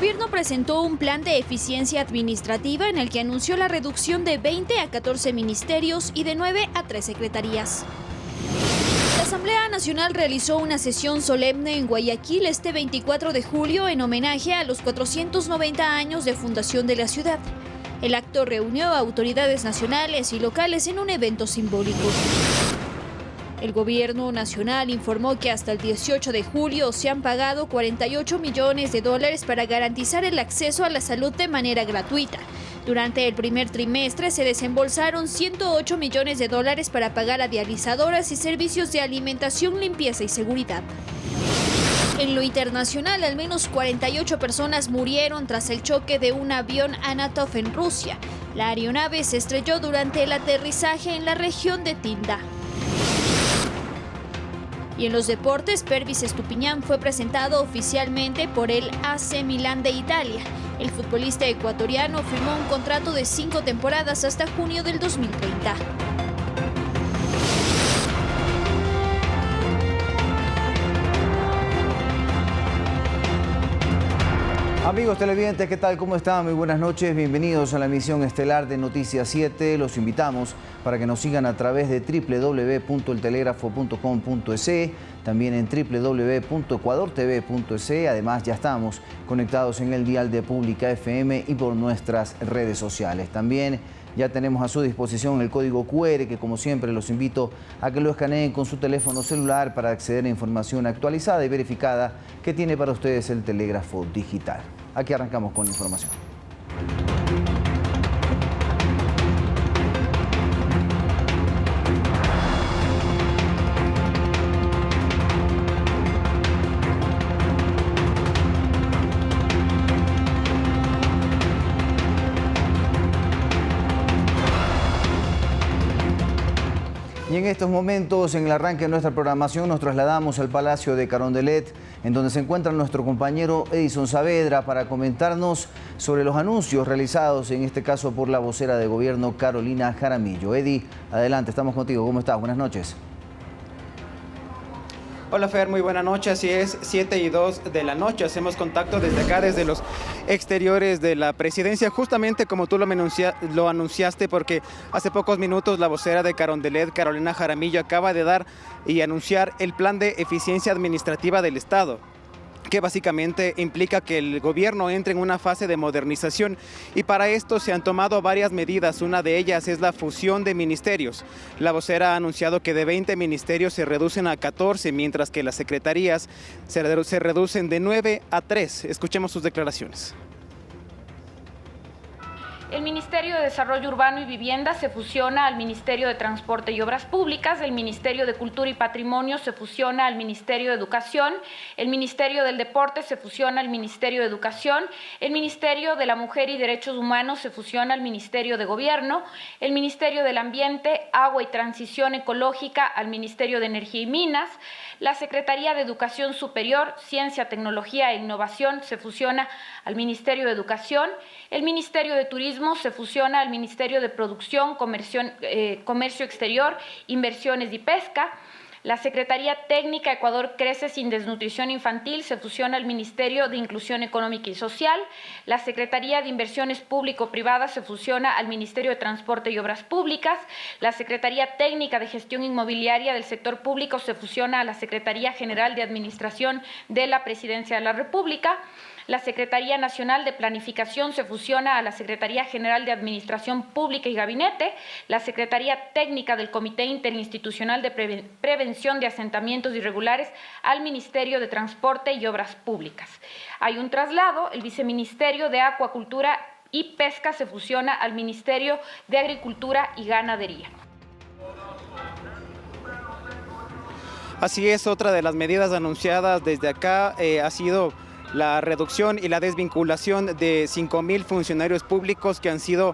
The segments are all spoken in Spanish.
gobierno presentó un plan de eficiencia administrativa en el que anunció la reducción de 20 a 14 ministerios y de 9 a 3 secretarías. La Asamblea Nacional realizó una sesión solemne en Guayaquil este 24 de julio en homenaje a los 490 años de fundación de la ciudad. El acto reunió a autoridades nacionales y locales en un evento simbólico. El gobierno nacional informó que hasta el 18 de julio se han pagado 48 millones de dólares para garantizar el acceso a la salud de manera gratuita. Durante el primer trimestre se desembolsaron 108 millones de dólares para pagar a dializadoras y servicios de alimentación, limpieza y seguridad. En lo internacional, al menos 48 personas murieron tras el choque de un avión Anatov en Rusia. La aeronave se estrelló durante el aterrizaje en la región de Tinda. Y en los deportes, Pervis Estupiñán fue presentado oficialmente por el AC Milán de Italia. El futbolista ecuatoriano firmó un contrato de 5 temporadas hasta junio del 2030. Amigos televidentes, ¿qué tal? ¿Cómo están? Muy buenas noches, bienvenidos a la emisión estelar de Noticias 7. Los invitamos para que nos sigan a través de www.eltelegrafo.com.es, también en www.ecuadortv.es. Además, ya estamos conectados en el dial de Pública FM y por nuestras redes sociales. También ya tenemos a su disposición el código QR, que como siempre los invito a que lo escaneen con su teléfono celular para acceder a información actualizada y verificada que tiene para ustedes el telégrafo digital. Aquí arrancamos con la información. Y en estos momentos, en el arranque de nuestra programación, nos trasladamos al Palacio de Carondelet, en donde se encuentra nuestro compañero Edison Saavedra para comentarnos sobre los anuncios realizados, en este caso por la vocera de gobierno Carolina Jaramillo. Edi, adelante, estamos contigo. ¿Cómo estás? Buenas noches. Hola Fer, muy buena noche, así es, 7:02 de la noche, hacemos contacto desde acá, desde los exteriores de la presidencia, justamente como tú lo anunciaste, porque hace pocos minutos la vocera de Carondelet, Carolina Jaramillo, acaba de dar y anunciar el plan de eficiencia administrativa del Estado, que básicamente implica que el gobierno entre en una fase de modernización, y para esto se han tomado varias medidas. Una de ellas es la fusión de ministerios. La vocera ha anunciado que de 20 ministerios se reducen a 14, mientras que las secretarías se reducen de 9 a 3. Escuchemos sus declaraciones. El Ministerio de Desarrollo Urbano y Vivienda se fusiona al Ministerio de Transporte y Obras Públicas, el Ministerio de Cultura y Patrimonio se fusiona al Ministerio de Educación, el Ministerio del Deporte se fusiona al Ministerio de Educación, el Ministerio de la Mujer y Derechos Humanos se fusiona al Ministerio de Gobierno, el Ministerio del Ambiente, Agua y Transición Ecológica al Ministerio de Energía y Minas, la Secretaría de Educación Superior, Ciencia, Tecnología e Innovación se fusiona al Ministerio de Educación, el Ministerio de Turismo se fusiona al Ministerio de Producción, Comercio Exterior, Inversiones y Pesca. La Secretaría Técnica Ecuador Crece sin Desnutrición Infantil se fusiona al Ministerio de Inclusión Económica y Social. La Secretaría de Inversiones Público-Privadas se fusiona al Ministerio de Transporte y Obras Públicas. La Secretaría Técnica de Gestión Inmobiliaria del Sector Público se fusiona a la Secretaría General de Administración de la Presidencia de la República. La Secretaría Nacional de Planificación se fusiona a la Secretaría General de Administración Pública y Gabinete, la Secretaría Técnica del Comité Interinstitucional de Prevención de Asentamientos Irregulares al Ministerio de Transporte y Obras Públicas. Hay un traslado, el Viceministerio de Acuacultura y Pesca se fusiona al Ministerio de Agricultura y Ganadería. Así es, otra de las medidas anunciadas desde acá ha sido la reducción y la desvinculación de 5,000 funcionarios públicos que han sido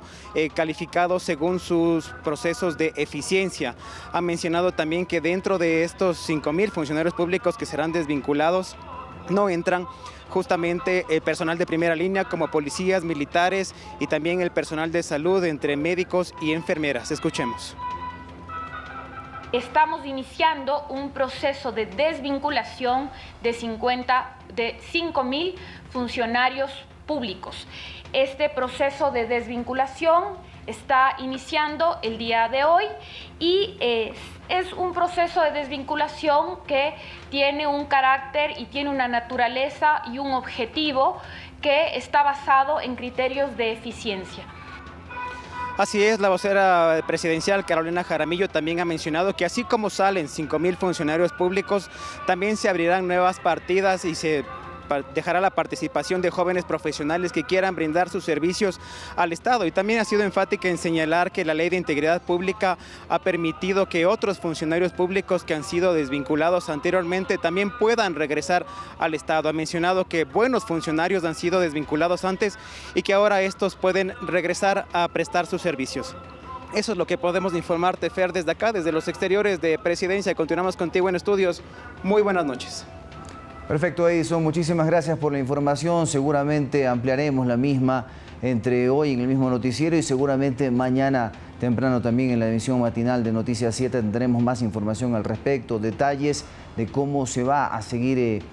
calificados según sus procesos de eficiencia. Ha mencionado también que dentro de estos 5,000 funcionarios públicos que serán desvinculados no entran justamente el personal de primera línea como policías, militares y también el personal de salud entre médicos y enfermeras. Escuchemos. Estamos iniciando un proceso de desvinculación de 5,000 funcionarios públicos. Este proceso de desvinculación está iniciando el día de hoy y es un proceso de desvinculación que tiene un carácter y tiene una naturaleza y un objetivo que está basado en criterios de eficiencia. Así es, la vocera presidencial Carolina Jaramillo también ha mencionado que así como salen 5.000 funcionarios públicos, también se abrirán nuevas partidas y se dejará la participación de jóvenes profesionales que quieran brindar sus servicios al Estado. Y también ha sido enfática en señalar que la Ley de Integridad Pública ha permitido que otros funcionarios públicos que han sido desvinculados anteriormente también puedan regresar al Estado. Ha mencionado que buenos funcionarios han sido desvinculados antes y que ahora estos pueden regresar a prestar sus servicios. Eso es lo que podemos informarte, Fer, desde acá, desde los exteriores de Presidencia. Continuamos contigo en estudios. Muy buenas noches. Perfecto, Edison. Muchísimas gracias por la información. Seguramente ampliaremos la misma entre hoy en el mismo noticiero y seguramente mañana temprano también en la emisión matinal de Noticias 7 tendremos más información al respecto, detalles de cómo se va a seguir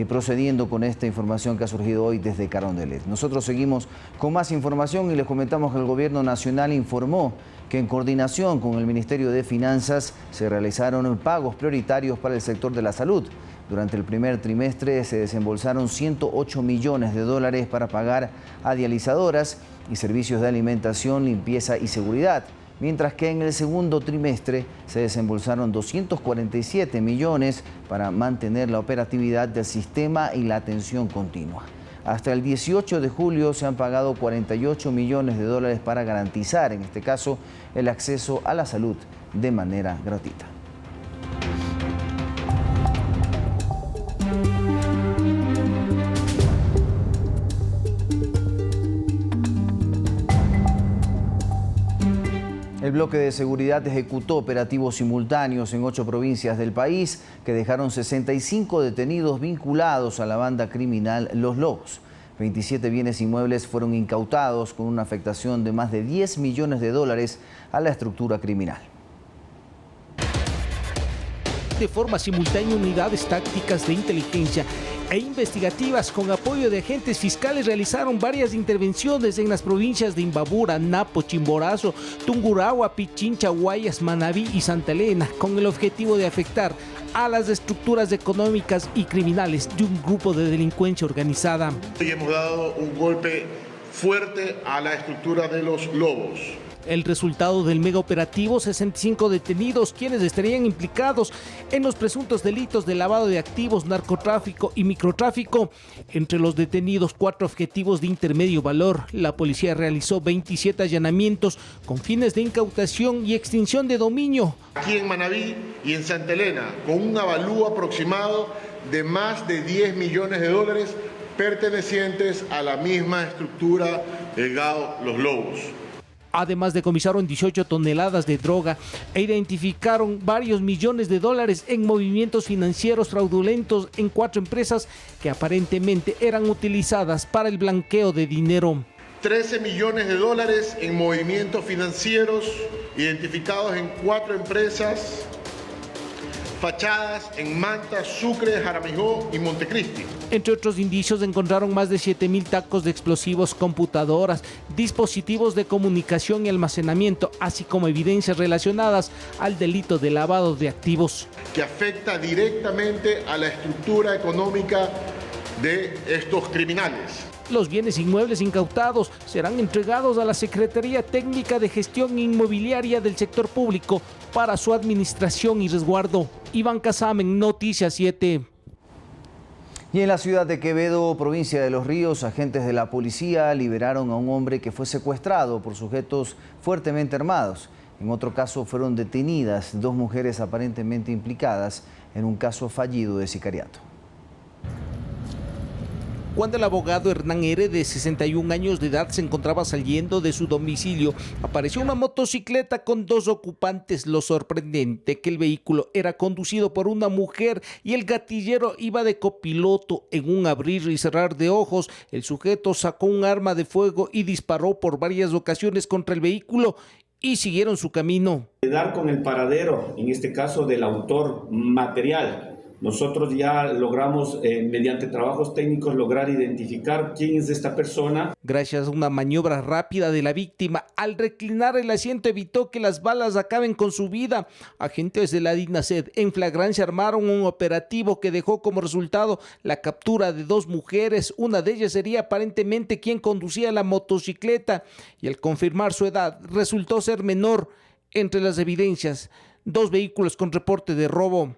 procediendo con esta información que ha surgido hoy desde Carondelet. Nosotros seguimos con más información y les comentamos que el Gobierno Nacional informó que en coordinación con el Ministerio de Finanzas se realizaron pagos prioritarios para el sector de la salud. Durante el primer trimestre se desembolsaron 108 millones de dólares para pagar a dializadoras y servicios de alimentación, limpieza y seguridad, mientras que en el segundo trimestre se desembolsaron 247 millones para mantener la operatividad del sistema y la atención continua. Hasta el 18 de julio se han pagado 48 millones de dólares para garantizar, en este caso, el acceso a la salud de manera gratuita. El bloque de seguridad ejecutó operativos simultáneos en 8 provincias del país que dejaron 65 detenidos vinculados a la banda criminal Los Lobos. 27 bienes inmuebles fueron incautados con una afectación de más de 10 millones de dólares a la estructura criminal. De forma simultánea, unidades tácticas de inteligencia e investigativas con apoyo de agentes fiscales realizaron varias intervenciones en las provincias de Imbabura, Napo, Chimborazo, Tungurahua, Pichincha, Guayas, Manabí y Santa Elena, con el objetivo de afectar a las estructuras económicas y criminales de un grupo de delincuencia organizada. Hoy hemos dado un golpe fuerte a la estructura de los lobos. El resultado del mega operativo, 65 detenidos, quienes estarían implicados en los presuntos delitos de lavado de activos, narcotráfico y microtráfico. Entre los detenidos, 4 objetivos de intermedio valor. La policía realizó 27 allanamientos con fines de incautación y extinción de dominio. Aquí en Manabí y en Santa Elena, con un avalúo aproximado de más de 10 millones de dólares pertenecientes a la misma estructura del GAO Los Lobos. Además, decomisaron 18 toneladas de droga e identificaron varios millones de dólares en movimientos financieros fraudulentos en 4 empresas que aparentemente eran utilizadas para el blanqueo de dinero. 13 millones de dólares en movimientos financieros identificados en 4 empresas fachadas en Manta, Sucre, Jaramijó y Montecristi. Entre otros indicios encontraron más de 7.000 tacos de explosivos, computadoras, dispositivos de comunicación y almacenamiento, así como evidencias relacionadas al delito de lavado de activos. Que afecta directamente a la estructura económica de estos criminales. Los bienes inmuebles incautados serán entregados a la Secretaría Técnica de Gestión Inmobiliaria del Sector Público para su administración y resguardo. Iván Casamen, Noticias 7. Y en la ciudad de Quevedo, provincia de Los Ríos, agentes de la policía liberaron a un hombre que fue secuestrado por sujetos fuertemente armados. En otro caso fueron detenidas 2 mujeres aparentemente implicadas en un caso fallido de sicariato. Cuando el abogado Hernán R., de 61 años de edad, se encontraba saliendo de su domicilio, apareció una motocicleta con 2 ocupantes. Lo sorprendente que el vehículo era conducido por una mujer y el gatillero iba de copiloto. En un abrir y cerrar de ojos, el sujeto sacó un arma de fuego y disparó por varias ocasiones contra el vehículo y siguieron su camino. Dar con el paradero, en este caso del autor material, Nosotros ya logramos, mediante trabajos técnicos, lograr identificar quién es esta persona. Gracias a una maniobra rápida de la víctima, al reclinar el asiento evitó que las balas acaben con su vida. Agentes de la DINASED en flagrancia armaron un operativo que dejó como resultado la captura de 2 mujeres. Una de ellas sería aparentemente quien conducía la motocicleta y al confirmar su edad resultó ser menor. Entre las evidencias, 2 vehículos con reporte de robo.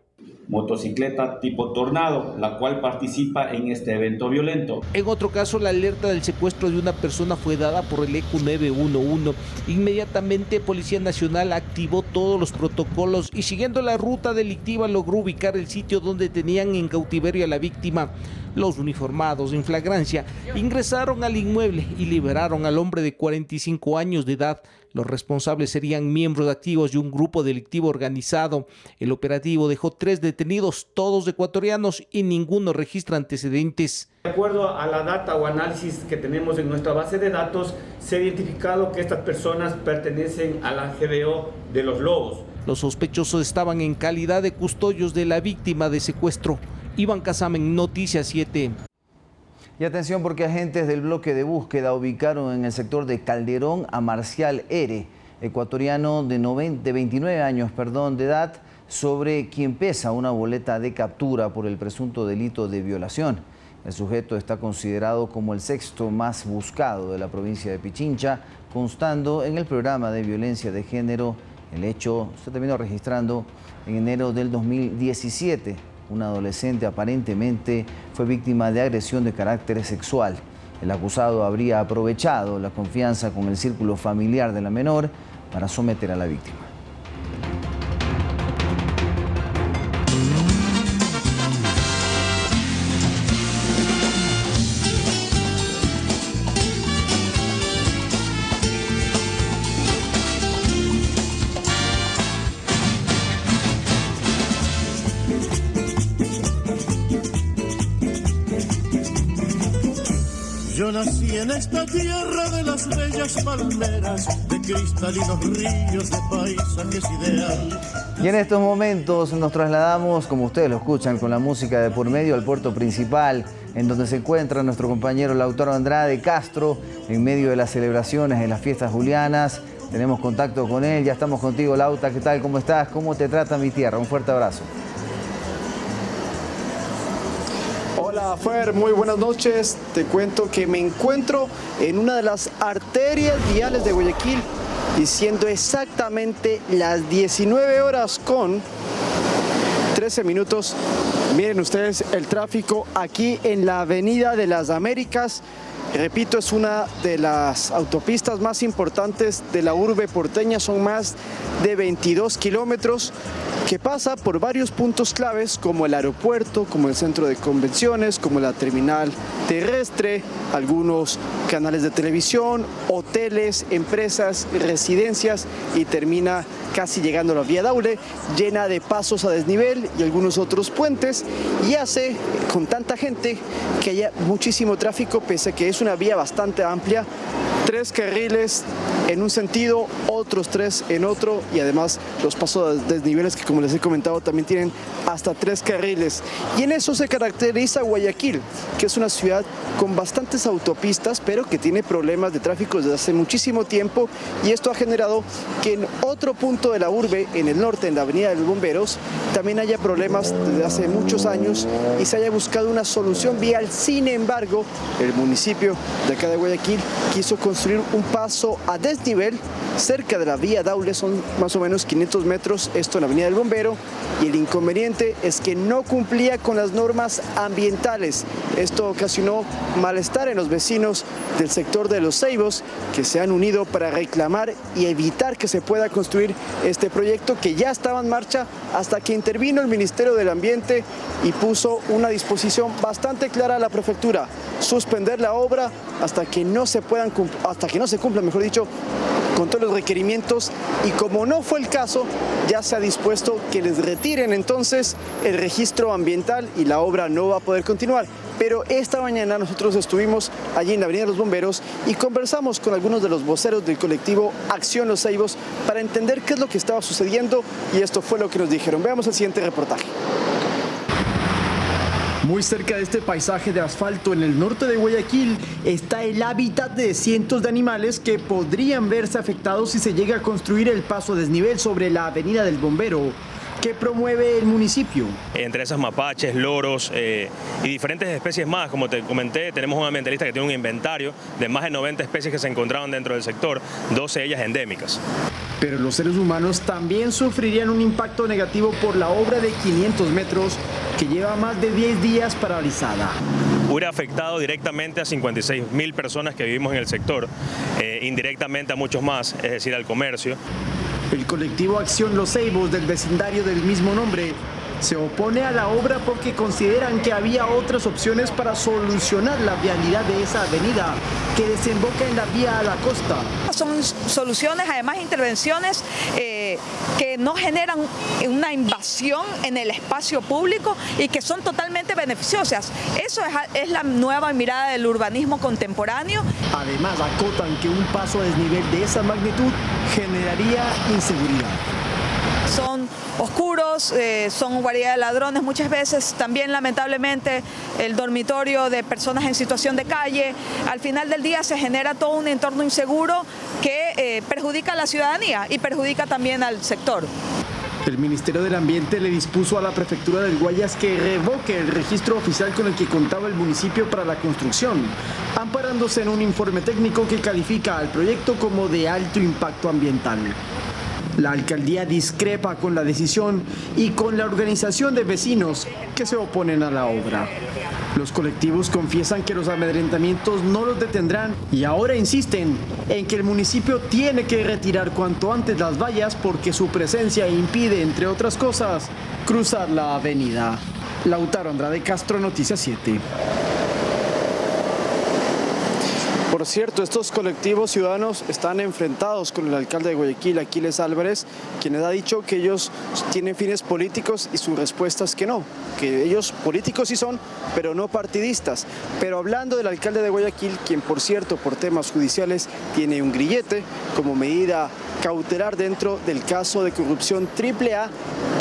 Motocicleta tipo Tornado, la cual participa en este evento violento. En otro caso, la alerta del secuestro de una persona fue dada por el ECU 911. Inmediatamente, Policía Nacional activó todos los protocolos y siguiendo la ruta delictiva logró ubicar el sitio donde tenían en cautiverio a la víctima. Los uniformados en flagrancia ingresaron al inmueble y liberaron al hombre de 45 años de edad. Los responsables serían miembros activos de un grupo delictivo organizado. El operativo dejó 3 detenidos, todos ecuatorianos, y ninguno registra antecedentes. De acuerdo a la data o análisis que tenemos en nuestra base de datos, se ha identificado que estas personas pertenecen a la GBO de Los Lobos. Los sospechosos estaban en calidad de custodios de la víctima de secuestro. Iván Casamen, Noticias 7. Y atención porque agentes del bloque de búsqueda ubicaron en el sector de Calderón a Marcial R., ecuatoriano de 29 años de edad, sobre quien pesa una boleta de captura por el presunto delito de violación. El sujeto está considerado como el 6º más buscado de la provincia de Pichincha, constando en el programa de violencia de género. El hecho se terminó registrando en enero del 2017. Un adolescente aparentemente fue víctima de agresión de carácter sexual. El acusado habría aprovechado la confianza con el círculo familiar de la menor para someter a la víctima. Yo nací en esta tierra de las bellas palmeras, de cristalinos ríos, de paisajes ideales. Y en estos momentos nos trasladamos, como ustedes lo escuchan, con la música de por medio al puerto principal, en donde se encuentra nuestro compañero Lautaro Andrade Castro, en medio de las celebraciones de las fiestas julianas. Tenemos contacto con él, ya estamos contigo, Lauta. ¿Qué tal? ¿Cómo estás? ¿Cómo te trata mi tierra? Un fuerte abrazo. Hola Fer, muy buenas noches. Te cuento que me encuentro en una de las arterias viales de Guayaquil y siendo exactamente las 19 horas con 13 minutos. Miren ustedes el tráfico aquí en la Avenida de las Américas. Repito, es una de las autopistas más importantes de la urbe porteña, son más de 22 kilómetros que pasa por varios puntos claves como el aeropuerto, como el centro de convenciones, como la terminal terrestre, algunos canales de televisión, hoteles, empresas, residencias y termina casi llegando a la vía Daule, llena de pasos a desnivel y algunos otros puentes y hace con tanta gente que haya muchísimo tráfico pese a que es una vía bastante amplia, 3 carriles en un sentido, otros 3 en otro y además los pasos a desniveles que como les he comentado también tienen hasta 3 carriles y en eso se caracteriza Guayaquil, que es una ciudad con bastantes autopistas pero que tiene problemas de tráfico desde hace muchísimo tiempo y esto ha generado que en otro punto de la urbe, en el norte, en la Avenida de los Bomberos, también haya problemas desde hace muchos años y se haya buscado una solución vial. Sin embargo, el municipio de acá de Guayaquil quiso construir un paso a desnivel cerca de la vía Daule, son más o menos 500 metros, esto en la Avenida del Bombero, y el inconveniente es que no cumplía con las normas ambientales. Esto ocasionó malestar en los vecinos del sector de Los Ceibos, que se han unido para reclamar y evitar que se pueda construir este proyecto que ya estaba en marcha hasta que intervino el Ministerio del Ambiente y puso una disposición bastante clara a la prefectura: suspender la obra hasta que no se cumpla, mejor dicho, con todos los requerimientos, y como no fue el caso, ya se ha dispuesto que les retiren entonces el registro ambiental y la obra no va a poder continuar. Pero esta mañana nosotros estuvimos allí en la Avenida de los Bomberos y conversamos con algunos de los voceros del colectivo Acción Los Ceibos para entender qué es lo que estaba sucediendo y esto fue lo que nos dijeron. Veamos el siguiente reportaje. Muy cerca de este paisaje de asfalto en el norte de Guayaquil está el hábitat de cientos de animales que podrían verse afectados si se llega a construir el paso a desnivel sobre la Avenida del Bombero, que promueve el municipio. Entre esas mapaches, loros y diferentes especies más, como te comenté, tenemos un ambientalista que tiene un inventario de más de 90 especies que se encontraban dentro del sector, 12 de ellas endémicas. Pero los seres humanos también sufrirían un impacto negativo por la obra de 500 metros que lleva más de 10 días paralizada. Hubiera afectado directamente a 56.000 personas que vivimos en el sector, indirectamente a muchos más, es decir, al comercio. El colectivo Acción Los Ceibos del vecindario del mismo nombre se opone a la obra porque consideran que había otras opciones para solucionar la vialidad de esa avenida que desemboca en la vía a la costa. Son soluciones, además intervenciones que no generan una invasión en el espacio público y que son totalmente beneficiosas. Eso es la nueva mirada del urbanismo contemporáneo. Además, acotan que un paso a desnivel de esa magnitud generaría inseguridad. Son oscuros, son guarida de ladrones muchas veces, también lamentablemente el dormitorio de personas en situación de calle. Al final del día se genera todo un entorno inseguro que perjudica a la ciudadanía y perjudica también al sector. El Ministerio del Ambiente le dispuso a la Prefectura del Guayas que revoque el registro oficial con el que contaba el municipio para la construcción, amparándose en un informe técnico que califica al proyecto como de alto impacto ambiental. La alcaldía discrepa con la decisión y con la organización de vecinos que se oponen a la obra. Los colectivos confiesan que los amedrentamientos no los detendrán y ahora insisten en que el municipio tiene que retirar cuanto antes las vallas porque su presencia impide, entre otras cosas, cruzar la avenida. Lautaro Andrade Castro, Noticias 7. Por cierto, estos colectivos ciudadanos están enfrentados con el alcalde de Guayaquil, Aquiles Álvarez, quien ha dicho que ellos tienen fines políticos y su respuesta es que no, que ellos políticos sí son, pero no partidistas. Pero hablando del alcalde de Guayaquil, quien por cierto por temas judiciales tiene un grillete como medida cautelar dentro del caso de corrupción AAA,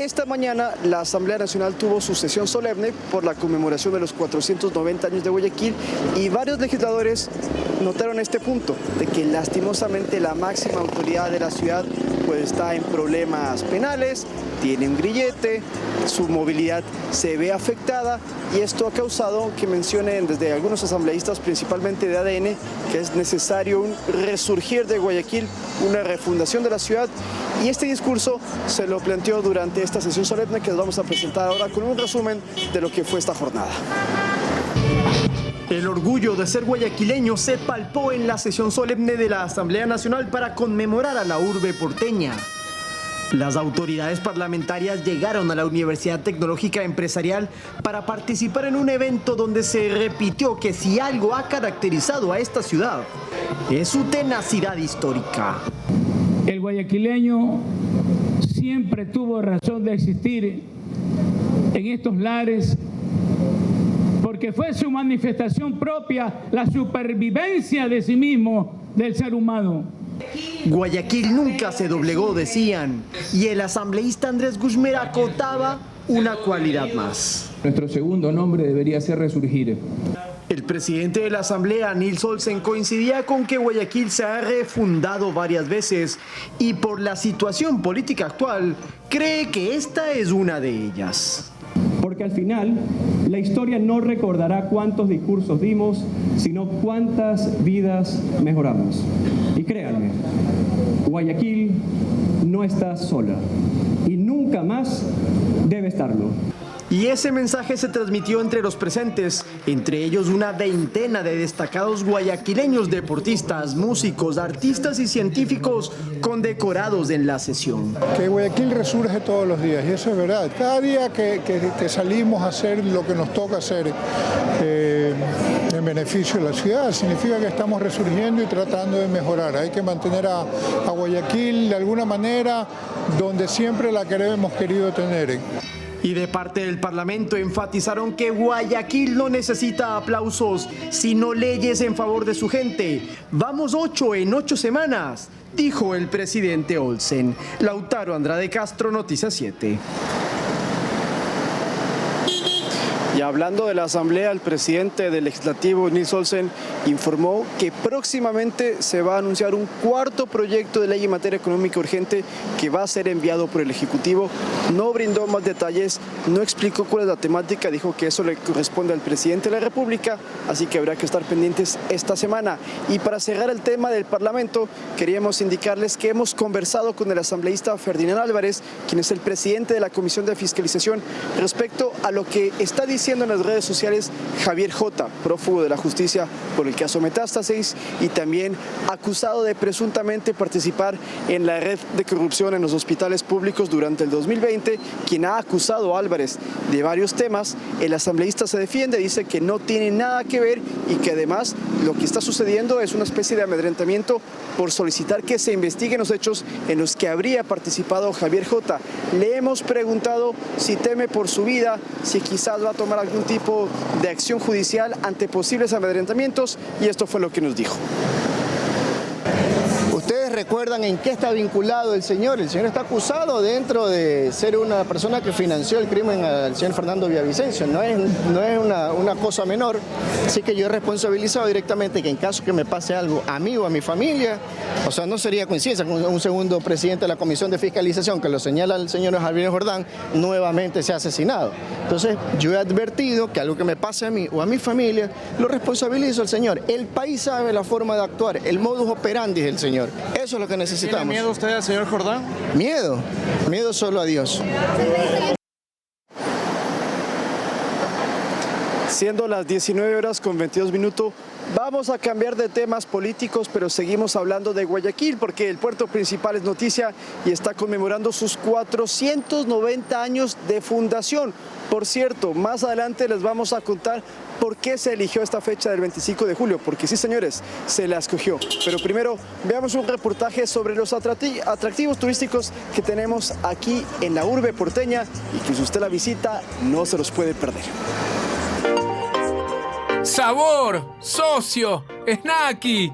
esta mañana la Asamblea Nacional tuvo su sesión solemne por la conmemoración de los 490 años de Guayaquil y varios legisladores notaron este punto, de que lastimosamente la máxima autoridad de la ciudad pues está en problemas penales, tiene un grillete, su movilidad se ve afectada y esto ha causado que mencionen desde algunos asambleístas, principalmente de ADN, que es necesario un resurgir de Guayaquil, una refundación de la ciudad, y este discurso se lo planteó durante esta sesión solemne que les vamos a presentar ahora con un resumen de lo que fue esta jornada. El orgullo de ser guayaquileño se palpó en la sesión solemne de la Asamblea Nacional para conmemorar a la urbe porteña. Las autoridades parlamentarias llegaron a la Universidad Tecnológica Empresarial para participar en un evento donde se repitió que si algo ha caracterizado a esta ciudad es su tenacidad histórica. El guayaquileño siempre tuvo razón de existir en estos lares porque fue su manifestación propia, la supervivencia de sí mismo del ser humano. Guayaquil nunca se doblegó, decían, y el asambleísta Andrés Guzmán acotaba una cualidad más. Nuestro segundo nombre debería ser resurgir. El presidente de la Asamblea, Nils Olsen, coincidía con que Guayaquil se ha refundado varias veces y por la situación política actual cree que esta es una de ellas. Porque al final la historia no recordará cuántos discursos dimos, sino cuántas vidas mejoramos. Y créanme, Guayaquil no está sola y nunca más debe estarlo. Y ese mensaje se transmitió entre los presentes, entre ellos una veintena de destacados guayaquileños deportistas, músicos, artistas y científicos condecorados en la sesión. Que Guayaquil resurge todos los días y eso es verdad. Cada día que salimos a hacer lo que nos toca hacer en beneficio de la ciudad, significa que estamos resurgiendo y tratando de mejorar. Hay que mantener a Guayaquil de alguna manera donde siempre la hemos querido tener. Y de parte del Parlamento enfatizaron que Guayaquil no necesita aplausos, sino leyes en favor de su gente. Vamos 8 en 8 semanas, dijo el presidente Olsen. Lautaro Andrade Castro, Noticias 7. Y hablando de la Asamblea, el presidente del Legislativo, Nils Olsen, informó que próximamente se va a anunciar un cuarto proyecto de ley en materia económica urgente que va a ser enviado por el Ejecutivo. No brindó más detalles, no explicó cuál es la temática, dijo que eso le corresponde al presidente de la República, así que habrá que estar pendientes esta semana. Y para cerrar el tema del Parlamento, queríamos indicarles que hemos conversado con el asambleísta Ferdinand Álvarez, quien es el presidente de la Comisión de Fiscalización, respecto a lo que está diciendo en las redes sociales Javier J., prófugo de la justicia por el caso Metástasis y también acusado de presuntamente participar en la red de corrupción en los hospitales públicos durante el 2020, quien ha acusado a Álvarez de varios temas. El asambleísta se defiende, dice que no tiene nada que ver y que además lo que está sucediendo es una especie de amedrentamiento por solicitar que se investiguen los hechos en los que habría participado Javier J. Le hemos preguntado si teme por su vida, si quizás va a tomar algún tipo de acción judicial ante posibles amedrentamientos, y esto fue lo que nos dijo. ¿Ustedes recuerdan en qué está vinculado el señor? El señor está acusado dentro de ser una persona que financió el crimen al señor Fernando Villavicencio. No es una cosa menor. Así que yo he responsabilizado directamente que en caso que me pase algo a mí o a mi familia, o sea, no sería coincidencia con un segundo presidente de la Comisión de Fiscalización que lo señala el señor Javier Jordán, nuevamente sea asesinado. Entonces, yo he advertido que algo que me pase a mí o a mi familia, lo responsabilizo al señor. El país sabe la forma de actuar, el modus operandi del señor. Eso es lo que necesitamos. ¿Tiene miedo usted al señor Jordán? Miedo solo a Dios. Siendo las 19:22, vamos a cambiar de temas políticos, pero seguimos hablando de Guayaquil porque el puerto principal es noticia y está conmemorando sus 490 años de fundación. Por cierto, más adelante les vamos a contar por qué se eligió esta fecha del 25 de julio, porque sí, señores, se la escogió. Pero primero, veamos un reportaje sobre los atractivos turísticos que tenemos aquí en la urbe porteña y que si usted la visita, no se los puede perder. Sabor, socio, Snaki,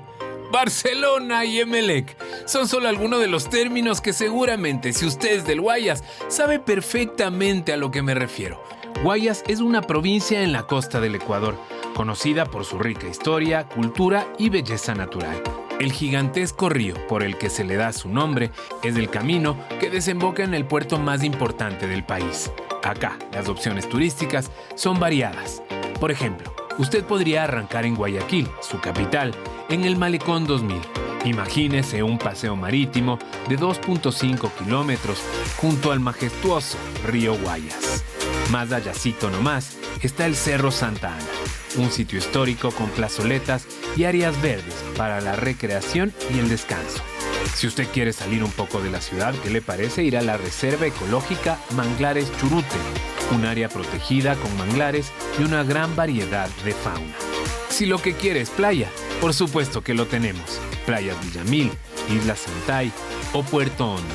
Barcelona y Emelec son solo algunos de los términos que seguramente, si usted es del Guayas, sabe perfectamente a lo que me refiero. Guayas es una provincia en la costa del Ecuador, conocida por su rica historia, cultura y belleza natural. El gigantesco río por el que se le da su nombre es el camino que desemboca en el puerto más importante del país. Acá, las opciones turísticas son variadas. Por ejemplo, usted podría arrancar en Guayaquil, su capital, en el Malecón 2000. Imagínese un paseo marítimo de 2.5 kilómetros junto al majestuoso río Guayas. Más allácito nomás está el Cerro Santa Ana, un sitio histórico con plazoletas y áreas verdes para la recreación y el descanso. Si usted quiere salir un poco de la ciudad, ¿qué le parece ir a la Reserva Ecológica Manglares Churute? Un área protegida con manglares y una gran variedad de fauna. Si lo que quiere es playa, por supuesto que lo tenemos. Playas Villamil, Isla Santay o Puerto Hondo.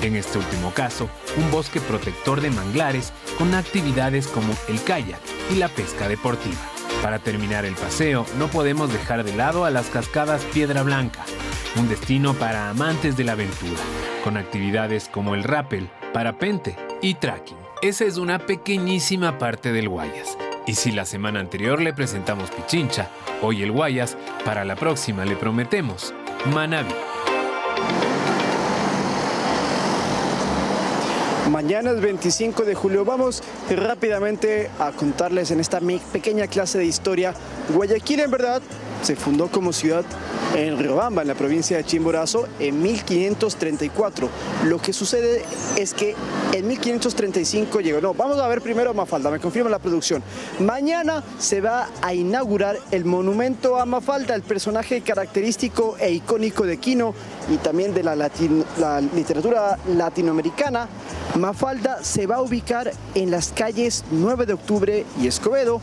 En este último caso, un bosque protector de manglares con actividades como el kayak y la pesca deportiva. Para terminar el paseo, no podemos dejar de lado a las cascadas Piedra Blanca, un destino para amantes de la aventura, con actividades como el rappel, parapente y trekking. Esa es una pequeñísima parte del Guayas. Y si la semana anterior le presentamos Pichincha, hoy el Guayas, para la próxima le prometemos Manabí. Mañana es 25 de julio. Vamos rápidamente a contarles en esta pequeña clase de historia. Guayaquil, en verdad, se fundó como ciudad en Riobamba, en la provincia de Chimborazo, en 1534. Lo que sucede es que en 1535 llegó. No, vamos a ver primero a Mafalda, me confirma la producción. Mañana se va a inaugurar el monumento a Mafalda, el personaje característico e icónico de Quino y también de la literatura latinoamericana. Mafalda se va a ubicar en las calles 9 de octubre y Escobedo,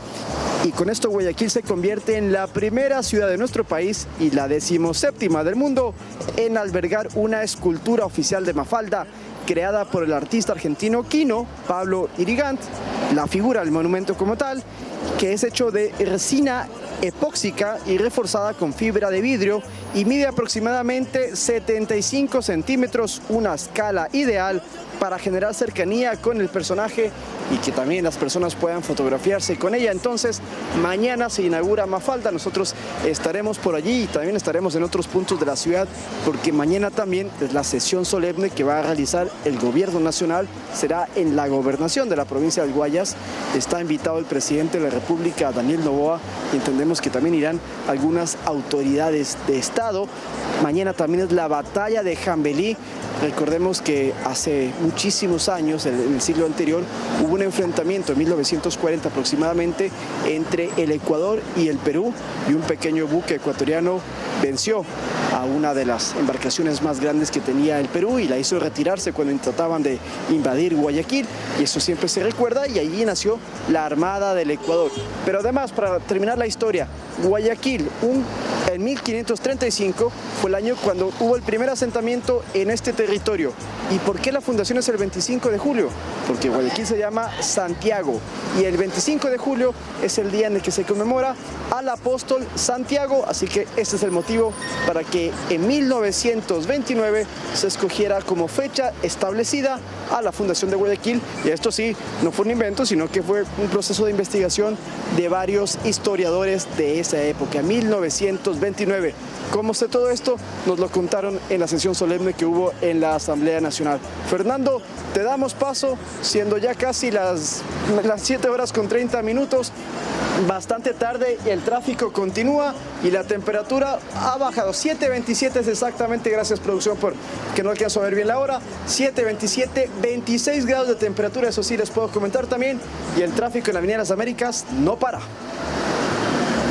y con esto Guayaquil se convierte en la primera ciudad de nuestro país y la 17ª del mundo en albergar una escultura oficial de Mafalda creada por el artista argentino Quino, Pablo Irigoyen. La figura del monumento como tal, que es hecho de resina epóxica y reforzada con fibra de vidrio y mide aproximadamente 75 centímetros, una escala ideal para generar cercanía con el personaje y que también las personas puedan fotografiarse con ella. Entonces, mañana se inaugura Mafalda, nosotros estaremos por allí y también estaremos en otros puntos de la ciudad, porque mañana también es la sesión solemne que va a realizar el gobierno nacional, será en la gobernación de la provincia del Guayas. Está invitado el presidente de la República, Daniel Noboa, y entendemos que también irán algunas autoridades de Estado. Mañana también es la batalla de Jambelí. Recordemos que hace muchísimos años, en el siglo anterior, hubo un enfrentamiento en 1940 aproximadamente entre el Ecuador y el Perú, y un pequeño buque ecuatoriano venció a una de las embarcaciones más grandes que tenía el Perú y la hizo retirarse cuando trataban de invadir Guayaquil, y eso siempre se recuerda, y allí nació la Armada del Ecuador. Pero además, para terminar la historia, Guayaquil, en 1535 fue el año cuando hubo el primer asentamiento en este territorio. ¿Y por qué la fundación es el 25 de julio? Porque Guayaquil se llama Santiago, y el 25 de julio es el día en el que se conmemora al apóstol Santiago, así que este es el motivo para que en 1929 se escogiera como fecha establecida a la fundación de Guayaquil, y esto sí, no fue un invento, sino que fue un proceso de investigación de varios historiadores de esa época, 1929. ¿Cómo sé todo esto? Nos lo contaron en la sesión solemne que hubo en la Asamblea Nacional. Fernando, te damos paso, siendo ya casi las 7:30, bastante tarde, el tráfico continúa y la temperatura ha bajado. 7:27 es exactamente, gracias producción por que no alcanzo a ver bien la hora, 7:27, 26 grados de temperatura, eso sí les puedo comentar también, y el tráfico en la Avenida de las Américas no para.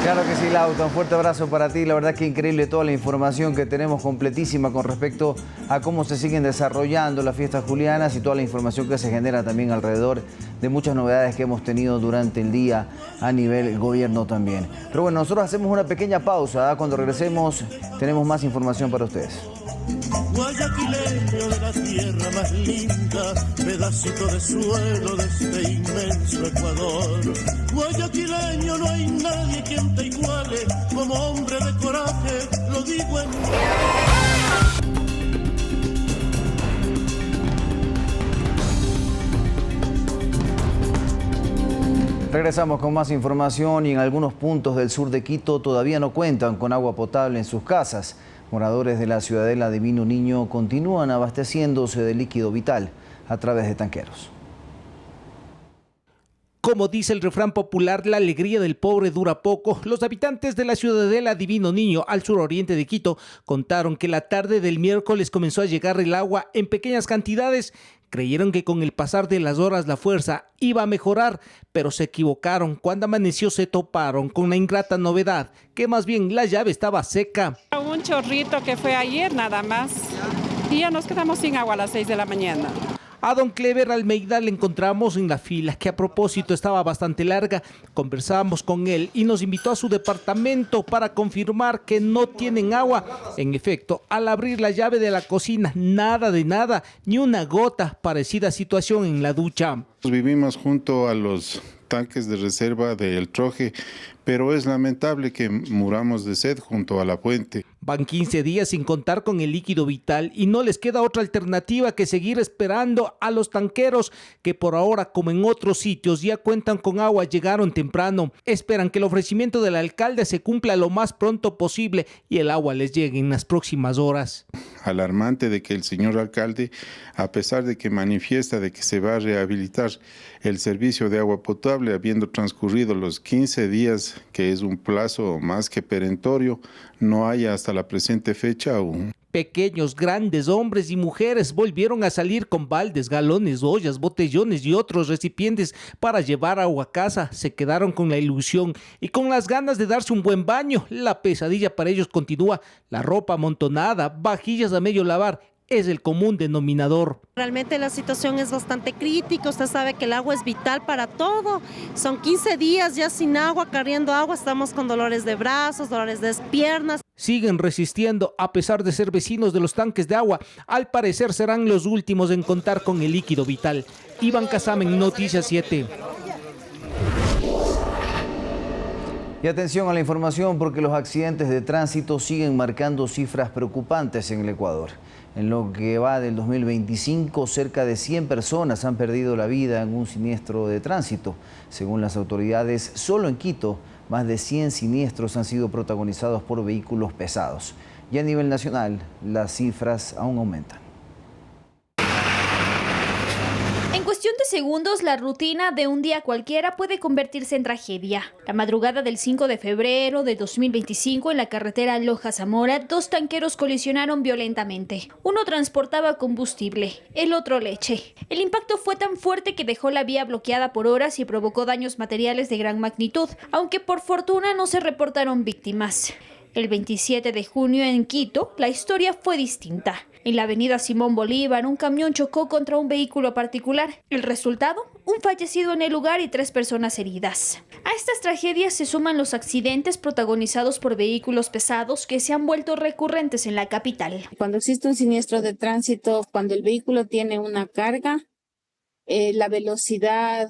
Claro que sí, Lauta, un fuerte abrazo para ti. La verdad que increíble toda la información que tenemos, completísima con respecto a cómo se siguen desarrollando las fiestas julianas y toda la información que se genera también alrededor de muchas novedades que hemos tenido durante el día a nivel gobierno también. Pero bueno, nosotros hacemos una pequeña pausa. Cuando regresemos tenemos más información para ustedes. Guayaquileño de la tierra más linda, pedacito de suelo de este inmenso Ecuador. Guayaquileño, no hay nadie quien te iguale, como hombre de coraje, lo digo en... Regresamos con más información, y en algunos puntos del sur de Quito todavía no cuentan con agua potable en sus casas. Moradores de la ciudadela Divino Niño continúan abasteciéndose de líquido vital a través de tanqueros. Como dice el refrán popular, la alegría del pobre dura poco. Los habitantes de la ciudadela Divino Niño, al suroriente de Quito, contaron que la tarde del miércoles comenzó a llegar el agua en pequeñas cantidades. Creyeron que con el pasar de las horas la fuerza iba a mejorar, pero se equivocaron. Cuando amaneció se toparon con la ingrata novedad, que más bien la llave estaba seca. Un chorrito que fue ayer nada más, y ya nos quedamos sin agua a las 6 de la mañana. A don Clever Almeida le encontramos en la fila, que a propósito estaba bastante larga. Conversamos con él y nos invitó a su departamento para confirmar que no tienen agua. En efecto, al abrir la llave de la cocina, nada de nada, ni una gota. Parecida situación en la ducha. Vivimos junto a los tanques de reserva del Troje, pero es lamentable que muramos de sed junto a la fuente. Van 15 días sin contar con el líquido vital y no les queda otra alternativa que seguir esperando a los tanqueros, que por ahora, como en otros sitios, ya cuentan con agua, llegaron temprano. Esperan que el ofrecimiento del alcalde se cumpla lo más pronto posible y el agua les llegue en las próximas horas. Alarmante de que el señor alcalde, a pesar de que manifiesta de que se va a rehabilitar el servicio de agua potable, habiendo transcurrido los 15 días, que es un plazo más que perentorio, no haya hasta la presente fecha aún. Pequeños, grandes, hombres y mujeres volvieron a salir con baldes, galones, ollas, botellones y otros recipientes para llevar agua a casa. Se quedaron con la ilusión y con las ganas de darse un buen baño. La pesadilla para ellos continúa. La ropa amontonada, vajillas a medio lavar, es el común denominador. Realmente la situación es bastante crítica, usted sabe que el agua es vital para todo. Son 15 días ya sin agua, carriendo agua, estamos con dolores de brazos, dolores de piernas. Siguen resistiendo a pesar de ser vecinos de los tanques de agua. Al parecer serán los últimos en contar con el líquido vital. Iván Casamen, Noticias 7. Y atención a la información porque los accidentes de tránsito siguen marcando cifras preocupantes en el Ecuador. En lo que va del 2025, cerca de 100 personas han perdido la vida en un siniestro de tránsito. Según las autoridades, solo en Quito, más de 100 siniestros han sido protagonizados por vehículos pesados. Y a nivel nacional, las cifras aún aumentan. En cuestión de segundos, la rutina de un día cualquiera puede convertirse en tragedia. La madrugada del 5 de febrero de 2025, en la carretera Loja-Zamora, dos tanqueros colisionaron violentamente. Uno transportaba combustible, el otro leche. El impacto fue tan fuerte que dejó la vía bloqueada por horas y provocó daños materiales de gran magnitud, aunque por fortuna no se reportaron víctimas. El 27 de junio en Quito, la historia fue distinta. En la avenida Simón Bolívar, un camión chocó contra un vehículo particular. El resultado, un fallecido en el lugar y 3 personas heridas. A estas tragedias se suman los accidentes protagonizados por vehículos pesados que se han vuelto recurrentes en la capital. Cuando existe un siniestro de tránsito, cuando el vehículo tiene una carga, la velocidad,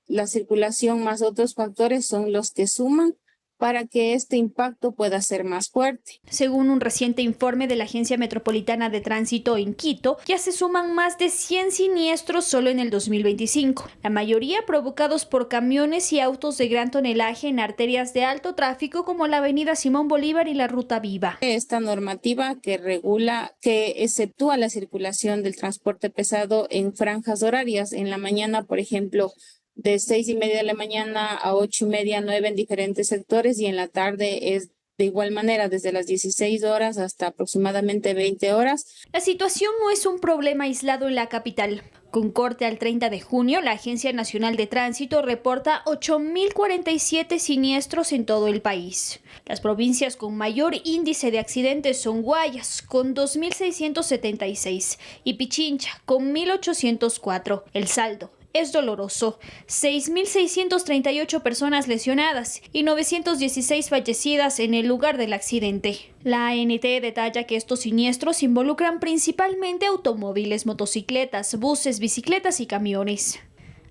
la circulación más otros factores son los que suman para que este impacto pueda ser más fuerte. Según un reciente informe de la Agencia Metropolitana de Tránsito en Quito, ya se suman más de 100 siniestros solo en el 2025, la mayoría provocados por camiones y autos de gran tonelaje en arterias de alto tráfico como la avenida Simón Bolívar y la Ruta Viva. Esta normativa que regula, que exceptúa la circulación del transporte pesado en franjas horarias, en la mañana, por ejemplo, de 6:30 de la mañana a 8:30, 9 en diferentes sectores, y en la tarde es de igual manera desde las 16 horas hasta aproximadamente 20 horas. La situación no es un problema aislado en la capital. Con corte al 30 de junio, la Agencia Nacional de Tránsito reporta 8.047 siniestros en todo el país. Las provincias con mayor índice de accidentes son Guayas, con 2.676, y Pichincha, con 1.804. El saldo es doloroso: 6.638 personas lesionadas y 916 fallecidas en el lugar del accidente. La ANT detalla que estos siniestros involucran principalmente automóviles, motocicletas, buses, bicicletas y camiones.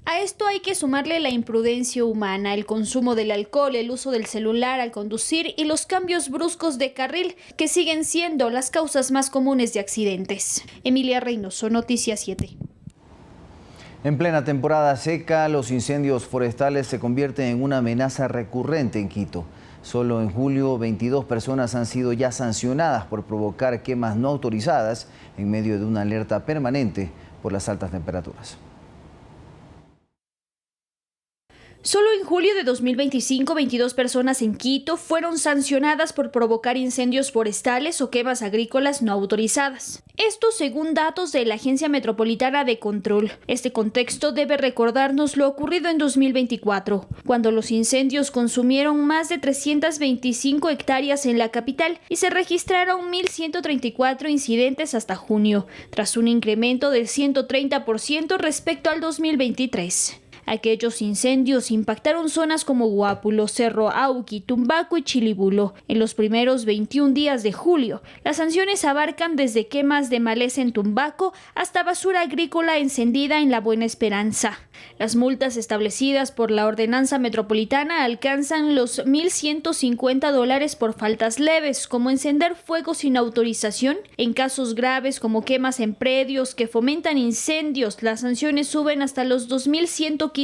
A esto hay que sumarle la imprudencia humana, el consumo del alcohol, el uso del celular al conducir y los cambios bruscos de carril, que siguen siendo las causas más comunes de accidentes. Emilia Reynoso, Noticias 7. En plena temporada seca, los incendios forestales se convierten en una amenaza recurrente en Quito. Solo en julio, 22 personas han sido ya sancionadas por provocar quemas no autorizadas en medio de una alerta permanente por las altas temperaturas. Solo en julio de 2025, 22 personas en Quito fueron sancionadas por provocar incendios forestales o quemas agrícolas no autorizadas. Esto según datos de la Agencia Metropolitana de Control. Este contexto debe recordarnos lo ocurrido en 2024, cuando los incendios consumieron más de 325 hectáreas en la capital y se registraron 1.134 incidentes hasta junio, tras un incremento del 130% respecto al 2023. Aquellos incendios impactaron zonas como Guápulo, Cerro Auqui, Tumbaco y Chilibulo. En los primeros 21 días de julio, las sanciones abarcan desde quemas de maleza en Tumbaco hasta basura agrícola encendida en La Buena Esperanza. Las multas establecidas por la Ordenanza Metropolitana alcanzan los $1.150 por faltas leves, como encender fuego sin autorización. En casos graves como quemas en predios que fomentan incendios, las sanciones suben hasta los $2.115,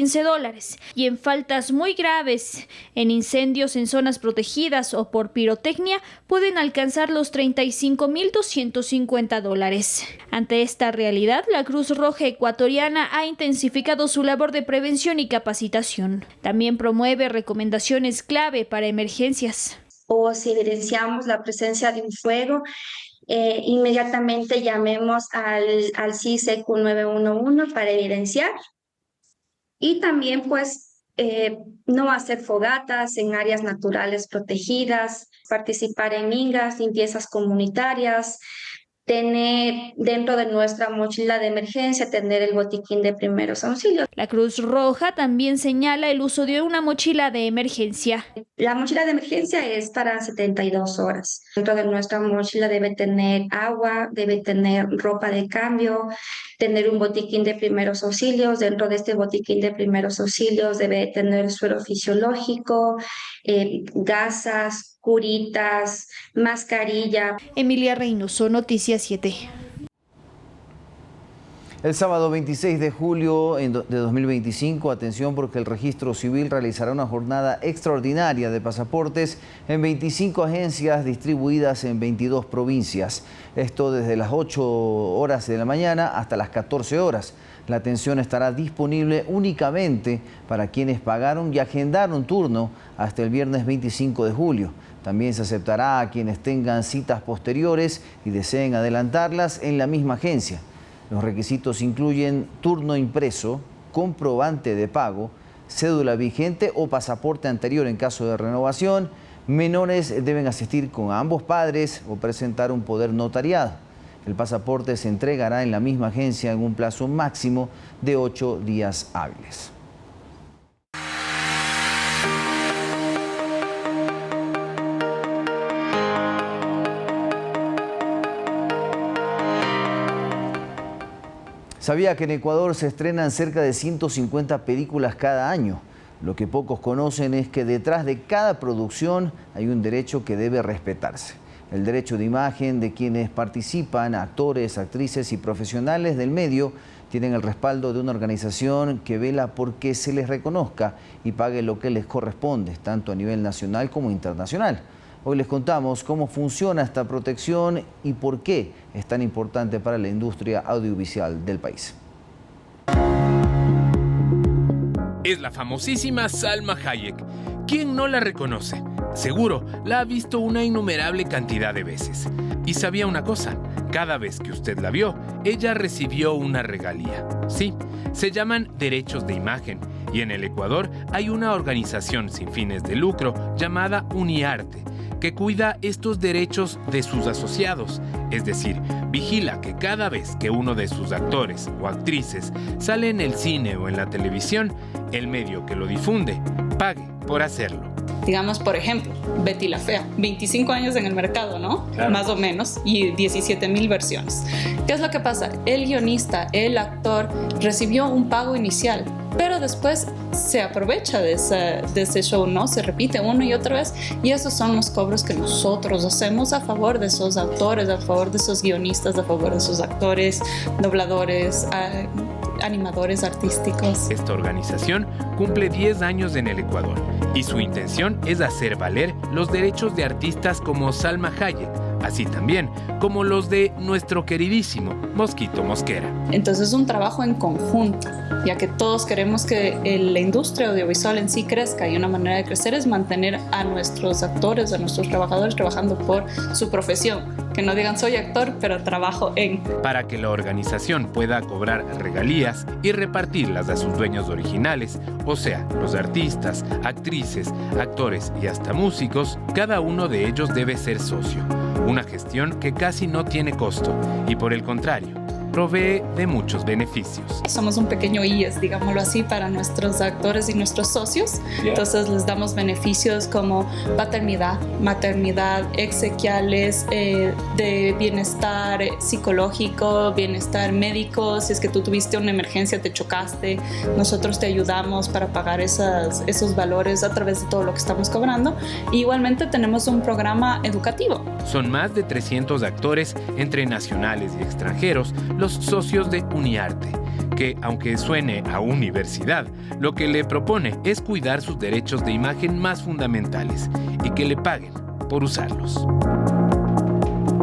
y en faltas muy graves, en incendios en zonas protegidas o por pirotecnia, pueden alcanzar los $35.250. Ante esta realidad, la Cruz Roja Ecuatoriana ha intensificado su labor de prevención y capacitación. También promueve recomendaciones clave para emergencias. O si evidenciamos la presencia de un fuego, inmediatamente llamemos al CISEQ 911 para evidenciar. Y también no hacer fogatas en áreas naturales protegidas, participar en mingas, limpiezas comunitarias, tener dentro de nuestra mochila de emergencia, tener el botiquín de primeros auxilios. La Cruz Roja también señala el uso de una mochila de emergencia. La mochila de emergencia es para 72 horas. Dentro de nuestra mochila debe tener agua, debe tener ropa de cambio, tener un botiquín de primeros auxilios. Dentro de este botiquín de primeros auxilios debe tener suero fisiológico, gasas, curitas, mascarilla. Emilia Reynoso, Noticias 7. El sábado 26 de julio de 2025, atención porque el Registro Civil realizará una jornada extraordinaria de pasaportes en 25 agencias distribuidas en 22 provincias. Esto desde las 8 horas de la mañana hasta las 14 horas. La atención estará disponible únicamente para quienes pagaron y agendaron turno hasta el viernes 25 de julio. También se aceptará a quienes tengan citas posteriores y deseen adelantarlas en la misma agencia. Los requisitos incluyen turno impreso, comprobante de pago, cédula vigente o pasaporte anterior en caso de renovación. Menores deben asistir con ambos padres o presentar un poder notariado. El pasaporte se entregará en la misma agencia en un plazo máximo de 8 días hábiles. ¿Sabía que en Ecuador se estrenan cerca de 150 películas cada año? Lo que pocos conocen es que detrás de cada producción hay un derecho que debe respetarse. El derecho de imagen de quienes participan, actores, actrices y profesionales del medio, tienen el respaldo de una organización que vela por que se les reconozca y pague lo que les corresponde, tanto a nivel nacional como internacional. Hoy les contamos cómo funciona esta protección y por qué es tan importante para la industria audiovisual del país. Es la famosísima Salma Hayek. ¿Quién no la reconoce? Seguro, la ha visto una innumerable cantidad de veces. Y sabía una cosa, cada vez que usted la vio, ella recibió una regalía. Sí, se llaman derechos de imagen. Y en el Ecuador hay una organización sin fines de lucro llamada Uniarte, que cuida estos derechos de sus asociados, es decir, vigila que cada vez que uno de sus actores o actrices sale en el cine o en la televisión, el medio que lo difunde pague por hacerlo. Digamos, por ejemplo, Betty la Fea, 25 años en el mercado, ¿no? Claro. Más o menos, y 17,000 versiones. ¿Qué es lo que pasa? El guionista, el actor, recibió un pago inicial, pero después se aprovecha de ese show, ¿no? Se repite una y otra vez, y esos son los cobros que nosotros hacemos a favor de esos autores, a favor de esos guionistas, a favor de esos actores, dobladores, animadores artísticos. Esta organización cumple 10 años en el Ecuador y su intención es hacer valer los derechos de artistas como Salma Hayek, así también como los de nuestro queridísimo Mosquito Mosquera. Entonces es un trabajo en conjunto, ya que todos queremos que la industria audiovisual en sí crezca, y una manera de crecer es mantener a nuestros actores, a nuestros trabajadores trabajando por su profesión. Que no digan soy actor, pero trabajo en. Para que la organización pueda cobrar regalías y repartirlas a sus dueños originales, o sea, los artistas, actrices, actores y hasta músicos, cada uno de ellos debe ser socio. Una gestión que casi no tiene costo y, por el contrario, provee de muchos beneficios. Somos un pequeño IES, digámoslo así, para nuestros actores y nuestros socios. Yeah. Entonces les damos beneficios como paternidad, maternidad, exequiales, de bienestar psicológico, bienestar médico. Si es que tú tuviste una emergencia, te chocaste, nosotros te ayudamos para pagar esos valores a través de todo lo que estamos cobrando. Y igualmente tenemos un programa educativo. Son más de 300 actores, entre nacionales y extranjeros, los socios de Uniarte, que, aunque suene a universidad, lo que le propone es cuidar sus derechos de imagen más fundamentales y que le paguen por usarlos.